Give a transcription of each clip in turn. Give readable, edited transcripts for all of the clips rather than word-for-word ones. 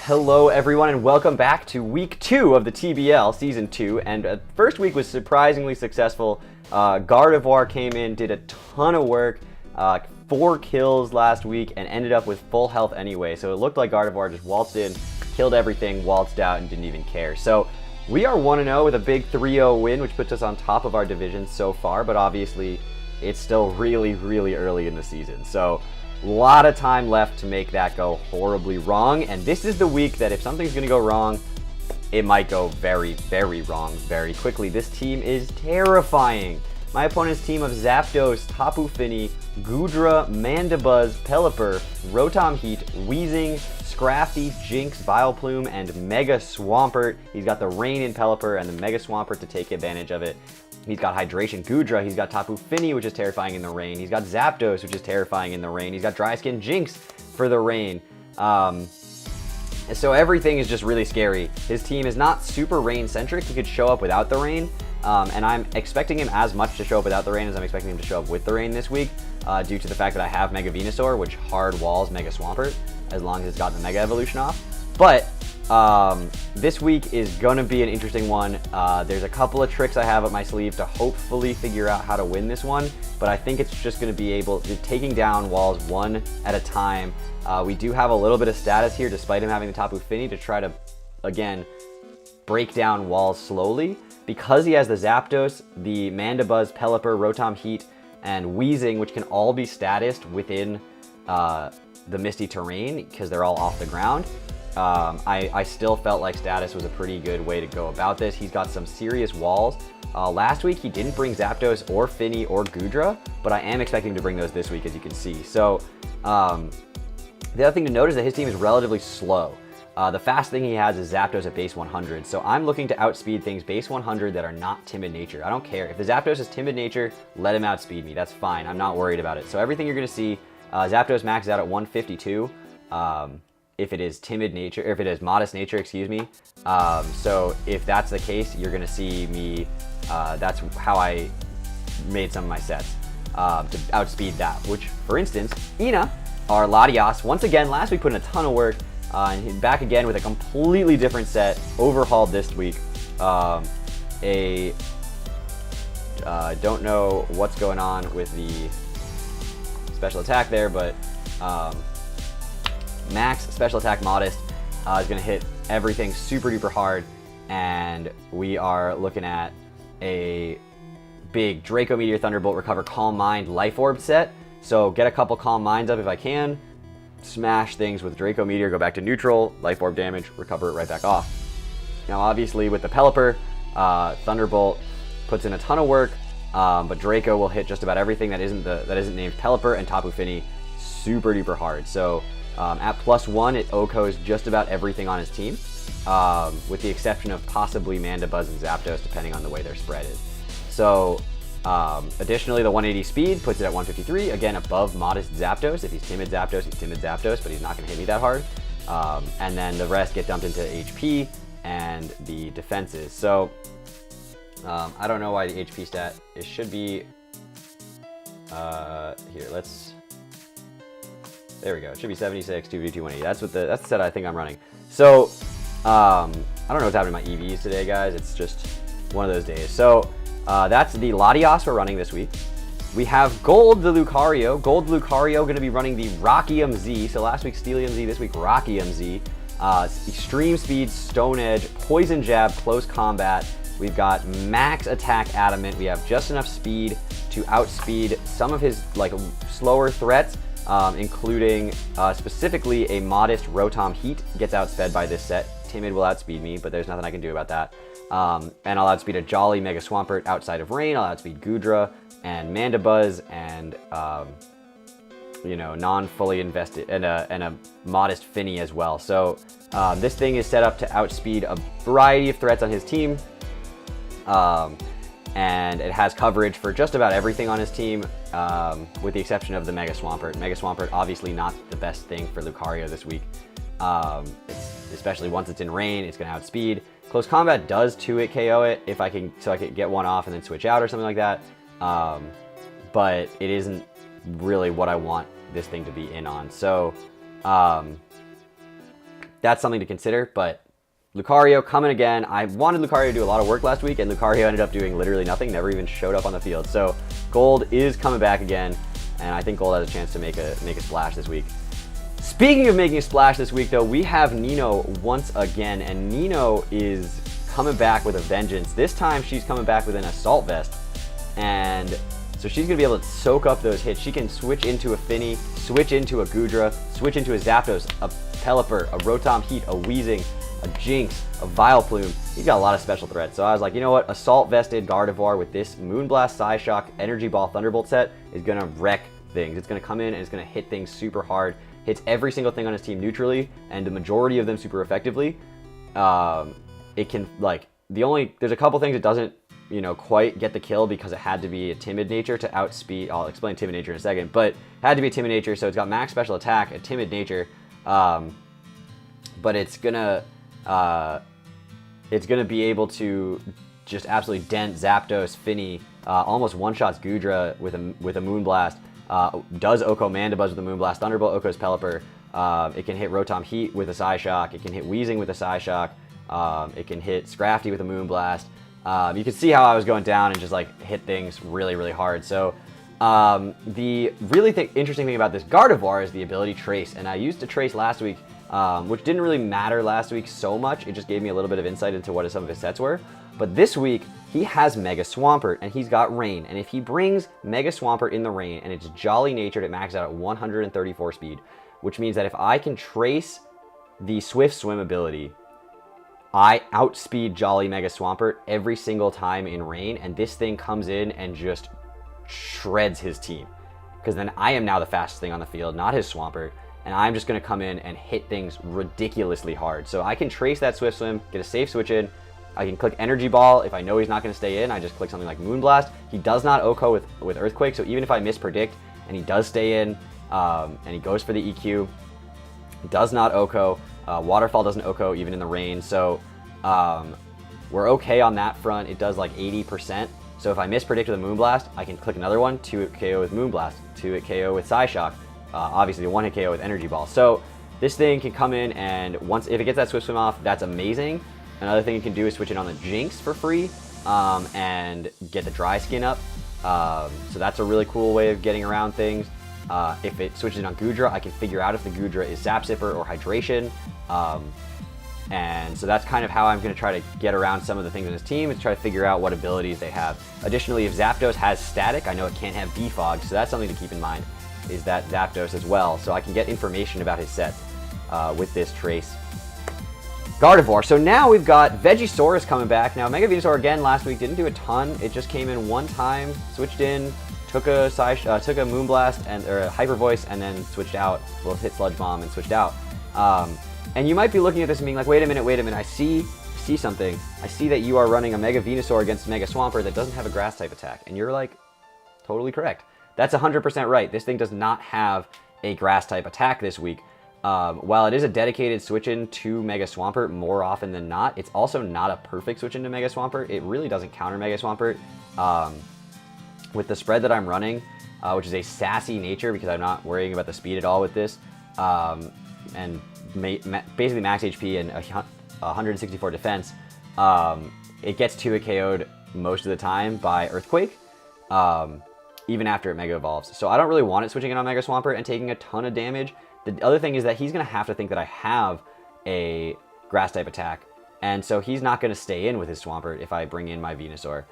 Hello everyone and welcome back to week 2 of the TBL season 2, and first week was surprisingly successful. Gardevoir came in, did a ton of work, 4 kills last week, and ended up with full health anyway, so it looked like Gardevoir just waltzed in, killed everything, waltzed out, and didn't even care. So we are 1-0 with a big 3-0 win, which puts us on top of our division so far, but obviously it's still really early in the season. So a lot of time left to make that go horribly wrong, and this is the week that if something's going to go wrong, it might go very wrong very quickly. This team is terrifying. My opponent's team of Zapdos, Tapu Fini, Goodra, Mandibuzz, Pelipper, Rotom Heat, Weezing, Scrafty, Jinx, Vileplume, and Mega Swampert. He's got the Rain in Pelipper and the Mega Swampert to take advantage of it. He's got Hydration Goodra, he's got Tapu Fini, which is terrifying in the rain. He's got Zapdos, which is terrifying in the rain. He's got Dry Skin Jinx for the rain. So everything is just really scary. His team is not super rain-centric. He could show up without the rain, and I'm expecting him as much to show up without the rain as I'm expecting him to show up with the rain this week, due to the fact that I have Mega Venusaur, which hard walls Mega Swampert, as long as it's gotten the Mega Evolution off. But this week is going to be an interesting one. There's a couple of tricks I have up my sleeve to hopefully figure out how to win this one, but I think it's just going to be taking down walls one at a time. We do have a little bit of status here, despite him having the Tapu Fini, to try to, again, break down walls slowly. Because he has the Zapdos, the Mandibuzz, Pelipper, Rotom Heat, and Weezing, which can all be statused within the Misty Terrain, because they're all off the ground. I still felt like status was a pretty good way to go about this. He's got some serious walls. Last week he didn't bring Zapdos or Fini or Goodra, but I am expecting to bring those this week, as you can see. So the other thing to note is that his team is relatively slow. The fast thing he has is Zapdos at base 100, so I'm looking to outspeed things base 100 that are not timid nature. I don't care. If the Zapdos is timid nature, let him outspeed me. That's fine. I'm not worried about it. So everything you're going to see, Zapdos maxes out at 152. If it is timid nature, or if it is modest nature, excuse me. So if that's the case, you're gonna see me, that's how I made some of my sets, to outspeed that, which, for instance, Ina, our Latias, once again, last week put in a ton of work, and he's back again with a completely different set, overhauled this week. Don't know what's going on with the special attack there, but, max special attack modest is going to hit everything super duper hard, and we are looking at a big Draco Meteor Thunderbolt Recover Calm Mind Life Orb set. So get a couple Calm Minds up if I can, smash things with Draco Meteor, go back to neutral, Life Orb damage, recover it right back off. Now obviously with the Pelipper, Thunderbolt puts in a ton of work, but Draco will hit just about everything that isn't named Pelipper, and Tapu Fini super duper hard. So at +1, it OHKOs just about everything on his team, with the exception of possibly Mandibuzz and Zapdos, depending on the way their spread is. So, additionally, the 180 speed puts it at 153, again, above modest Zapdos. If he's timid Zapdos, but he's not going to hit me that hard. And then the rest get dumped into HP and the defenses. So, I don't know why the HP stat, it should be, here, there we go. It should be 76, 2v2, 180. That's the set I think I'm running. So, I don't know what's happening to my EVs today, guys. It's just one of those days. So, that's the Latias we're running this week. We have Gold the Lucario. Gold Lucario going to be running the Rockium Z. So last week Steelium Z, this week Rockium Z. Extreme Speed, Stone Edge, Poison Jab, Close Combat. We've got Max Attack Adamant. We have just enough speed to outspeed some of his slower threats. Including specifically a modest Rotom Heat gets outsped by this set. Timid will outspeed me, but there's nothing I can do about that. And I'll outspeed a Jolly Mega Swampert outside of Rain. I'll outspeed Goodra and Mandibuzz and non-fully invested, and a modest Fini as well. So this thing is set up to outspeed a variety of threats on his team. And it has coverage for just about everything on his team, with the exception of the Mega Swampert. Mega Swampert, obviously not the best thing for Lucario this week. Especially once it's in rain, it's going to outspeed. Close Combat does 2-hit KO it if I can get one off and then switch out or something like that. But it isn't really what I want this thing to be in on. So that's something to consider. But Lucario coming again. I wanted Lucario to do a lot of work last week, and Lucario ended up doing literally nothing, never even showed up on the field. So Gold is coming back again, and I think Gold has a chance to make a splash this week. Speaking of making a splash this week, though, we have Nino once again, and Nino is coming back with a vengeance. This time, she's coming back with an Assault Vest, and so she's going to be able to soak up those hits. She can switch into a Finny, switch into a Goodra, switch into a Zapdos, a Pelipper, a Rotom Heat, a Weezing, a Jinx, a Vileplume. He's got a lot of special threats. So I was like, you know what? Assault Vested Gardevoir with this Moonblast, Psyshock, Energy Ball, Thunderbolt set is going to wreck things. It's going to come in and it's going to hit things super hard. Hits every single thing on his team neutrally, and the majority of them super effectively. It can, like, there's a couple things it doesn't, you know, quite get the kill because it had to be a Timid Nature to outspeed. I'll explain Timid Nature in a second, but it had to be a Timid Nature, so it's got max special attack, a Timid Nature, but it's gonna be able to just absolutely dent Zapdos, Finny, almost one-shots Goodra with a Moonblast. Does Oko Mandibuzz with a Moonblast, Thunderbolt Oko's Pelipper. It can hit Rotom Heat with a Psyshock. It can hit Weezing with a Psyshock. It can hit Scrafty with a Moonblast. You can see how I was going down and just like hit things really, really hard. So the really interesting thing about this Gardevoir is the ability Trace. And I used a Trace last week, which didn't really matter last week so much. It just gave me a little bit of insight into what some of his sets were. But this week, he has Mega Swampert, and he's got Rain. And if he brings Mega Swampert in the Rain, and it's Jolly Natured, it maxes out at 134 speed, which means that if I can trace the Swift Swim ability, I outspeed Jolly Mega Swampert every single time in Rain, and this thing comes in and just shreds his team. Because then I am now the fastest thing on the field, not his Swampert, and I'm just going to come in and hit things ridiculously hard. So I can trace that Swift Swim, get a safe switch in. I can click Energy Ball. If I know he's not going to stay in, I just click something like Moonblast. He does not Oko with Earthquake, so even if I mispredict and he does stay in and he goes for the EQ, does not Oko. Waterfall doesn't Oko even in the rain, so we're okay on that front. It does like 80%. So if I mispredict with a Moonblast, I can click another one, 2-hit KO with Moonblast, 2-hit KO with Psyshock, obviously a 1-hit KO with Energy Ball. So this thing can come in, and if it gets that Swift Swim off, that's amazing. Another thing you can do is switch it on the Jinx for free and get the Dry Skin up. So that's a really cool way of getting around things. If it switches it on Goodra, I can figure out if the Goodra is Zap Zipper or Hydration. And so that's kind of how I'm going to try to get around some of the things in his team, is try to figure out what abilities they have. Additionally, if Zapdos has Static, I know it can't have Defog, so that's something to keep in mind, is that Zapdos as well. So I can get information about his set with this Trace. Gardevoir. So now we've got Venusaur coming back. Now Mega Venusaur again last week didn't do a ton. It just came in one time, switched in, took a Moonblast or a Hyper Voice, and then switched out. Well, hit Sludge Bomb and switched out. And you might be looking at this and being like, wait a minute. I see something. I see that you are running a Mega Venusaur against Mega Swampert that doesn't have a Grass type attack, and you're like, totally correct. That's 100% right. This thing does not have a Grass type attack this week. While it is a dedicated switch-in to Mega Swampert more often than not, it's also not a perfect switch-in to Mega Swampert. It really doesn't counter Mega Swampert. With the spread that I'm running, which is a sassy nature because I'm not worrying about the speed at all with this, and basically max HP and 164 defense, it gets 2-hit KO'd most of the time by Earthquake, even after it Mega Evolves. So I don't really want it switching in on Mega Swampert and taking a ton of damage. The other thing is that he's going to have to think that I have a Grass type attack, and so he's not going to stay in with his Swampert if I bring in my Venusaur.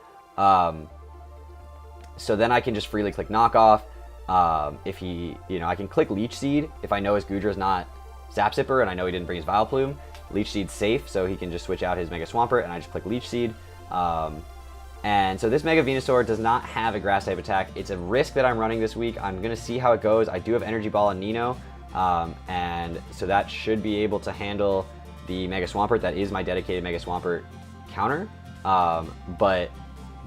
So then I can just freely click Knockoff. If he, I can click Leech Seed if I know his Goodra's not Zap Zipper and I know he didn't bring his Vileplume. Leech Seed's safe, so he can just switch out his Mega Swampert, and I just click Leech Seed. And so this Mega Venusaur does not have a Grass type attack. It's a risk that I'm running this week. I'm going to see how it goes. I do have Energy Ball and Nino. And so that should be able to handle the Mega Swampert. That is my dedicated Mega Swampert counter. But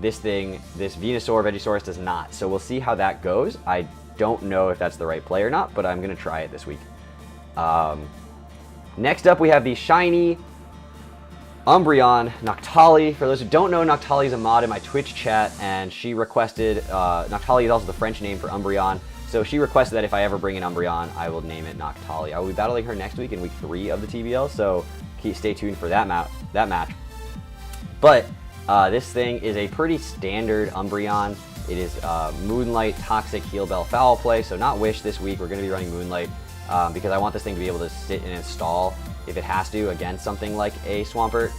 this Venusaur does not. So we'll see how that goes. I don't know if that's the right play or not, but I'm going to try it this week. Next up, we have the shiny Umbreon Noctali. For those who don't know, Noctali is a mod in my Twitch chat, and she requested, Noctali is also the French name for Umbreon. So she requested that if I ever bring an Umbreon, I will name it Noctali. I will be battling her next week in week 3 of the TBL, so stay tuned for that match. But this thing is a pretty standard Umbreon. It is Moonlight, Toxic, Heal Bell, Foul Play, so not Wish this week. We're going to be running Moonlight because I want this thing to be able to sit in its stall if it has to against something like a Swampert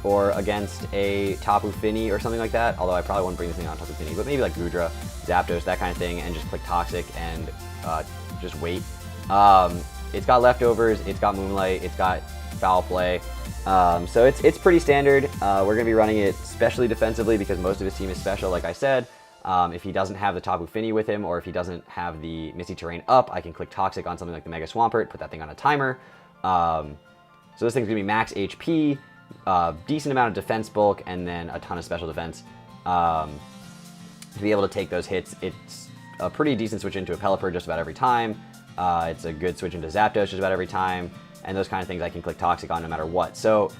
or against a Tapu Fini or something like that, although I probably won't bring this thing on Tapu Fini, but maybe like Goodra, Zapdos, that kind of thing, and just click Toxic and just wait. It's got Leftovers, it's got Moonlight, it's got Foul Play, so it's pretty standard. We're going to be running it especially defensively because most of his team is special, like I said. If he doesn't have the Tapu Fini with him, or if he doesn't have the Misty Terrain up, I can click Toxic on something like the Mega Swampert, put that thing on a timer. So this thing's going to be max HP, decent amount of defense bulk, and then a ton of special defense to be able to take those hits. It's a pretty decent switch into a Pelipper just about every time. It's a good switch into Zapdos just about every time, and those kind of things I can click Toxic on no matter what. So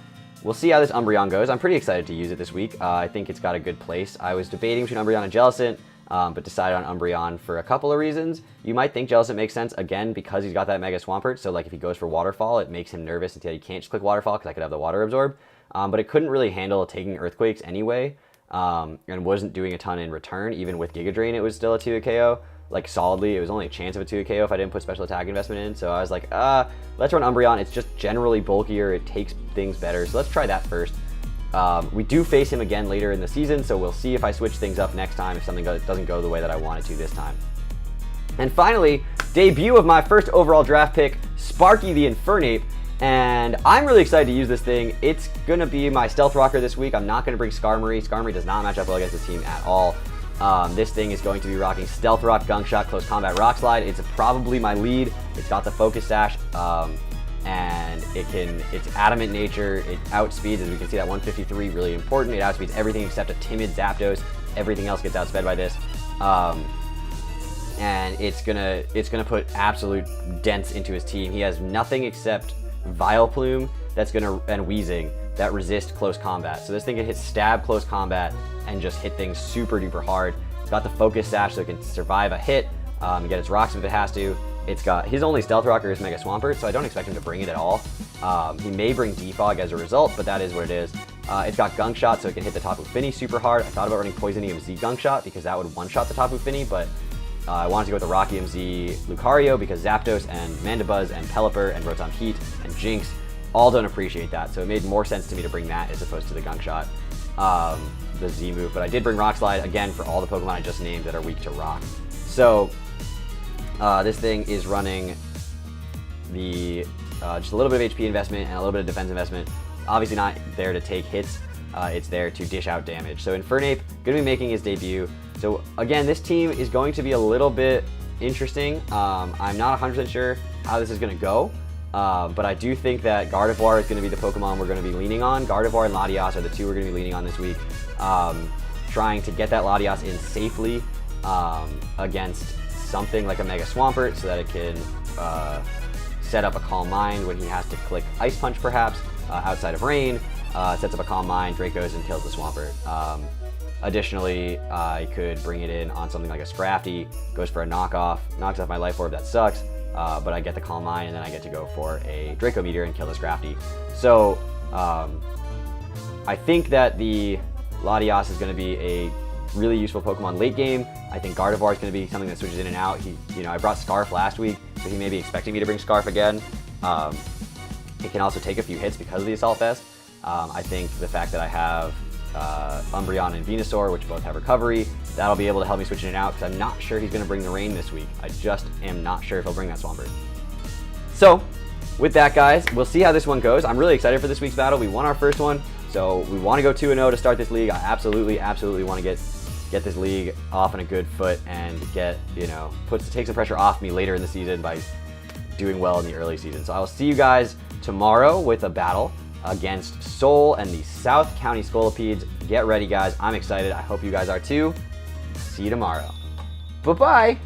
we'll see how this Umbreon goes. I'm pretty excited to use it this week. I think it's got a good place. I was debating between Umbreon and Jellicent, but decided on Umbreon for a couple of reasons. You might think Jellicent makes sense, again, because he's got that Mega Swampert, so like if he goes for Waterfall, it makes him nervous until he can't just click Waterfall because I could have the Water Absorb. But it couldn't really handle taking Earthquakes anyway, and wasn't doing a ton in return. Even with Giga Drain, it was still a 2 KO. Like solidly, it was only a chance of a 2 KO if I didn't put special attack investment in. So I was like, let's run Umbreon. It's just generally bulkier. It takes things better. So let's try that first. We do face him again later in the season, so we'll see if I switch things up next time if something doesn't go the way that I want it to this time. And finally, debut of my first overall draft pick, Sparky the Infernape. And I'm really excited to use this thing. It's going to be my Stealth Rocker this week. I'm not going to bring Skarmory. Skarmory does not match up well against the team at all. This thing is going to be rocking Stealth Rock, Gunk Shot, Close Combat, Rock Slide. It's probably my lead. It's got the Focus Sash, and it's Adamant Nature. It outspeeds, as we can see, that 153, really important. It outspeeds everything except a timid Zapdos. Everything else gets outsped by this. And it's gonna put absolute dents into his team. He has nothing except Vileplume and Weezing that resist close combat. So this thing can hit Stab close combat and just hit things super duper hard. It's got the Focus Sash so it can survive a hit, get its rocks if it has to. It's got his only Stealth Rocker is Mega Swampert, so I don't expect him to bring it at all. He may bring Defog as a result, but that is what it is. It's got Gunk Shot, so it can hit the Tapu Fini super hard. I thought about running Poison EMZ Gunk Shot because that would one-shot the Tapu Fini, but I wanted to go with the Rock EMZ Lucario because Zapdos and Mandibuzz and Pelipper and Rotom Heat and Jinx all don't appreciate that, so it made more sense to me to bring that as opposed to the Gunk Shot, the Z move. But I did bring Rock Slide, again, for all the Pokemon I just named that are weak to Rock. So this thing is running the just a little bit of HP investment and a little bit of defense investment. Obviously not there to take hits. It's there to dish out damage. So Infernape going to be making his debut. So again, this team is going to be a little bit interesting. I'm not 100% sure how this is going to go, but I do think that Gardevoir is going to be the Pokemon we're going to be leaning on. Gardevoir and Latias are the two we're going to be leaning on this week. Trying to get that Latias in safely against something like a Mega Swampert so that it can set up a Calm Mind when he has to click Ice Punch perhaps outside of rain. Sets up a Calm Mind, Dracos, and kills the Swampert. Additionally, I could bring it in on something like a Scrafty, goes for a knockoff, knocks off my Life Orb, that sucks, but I get the Calm Mind, and then I get to go for a Draco Meteor and kill the Scrafty. So, I think that the Latias is going to be a really useful Pokemon late game. I think Gardevoir is going to be something that switches in and out. I brought Scarf last week, so he may be expecting me to bring Scarf again. It can also take a few hits because of the Assault Vest. I think the fact that I have Umbreon and Venusaur, which both have recovery, that'll be able to help me switch in and out because I'm not sure he's going to bring the rain this week. I just am not sure if he'll bring that Swampert. So, with that, guys, we'll see how this one goes. I'm really excited for this week's battle. We won our first one, so we want to go 2-0 to start this league. I absolutely want to get this league off on a good foot and take some pressure off me later in the season by doing well in the early season. So I will see you guys tomorrow with a battle against Seoul and the South County Scolipedes. Get ready, guys. I'm excited. I hope you guys are too. See you tomorrow. Bye-bye.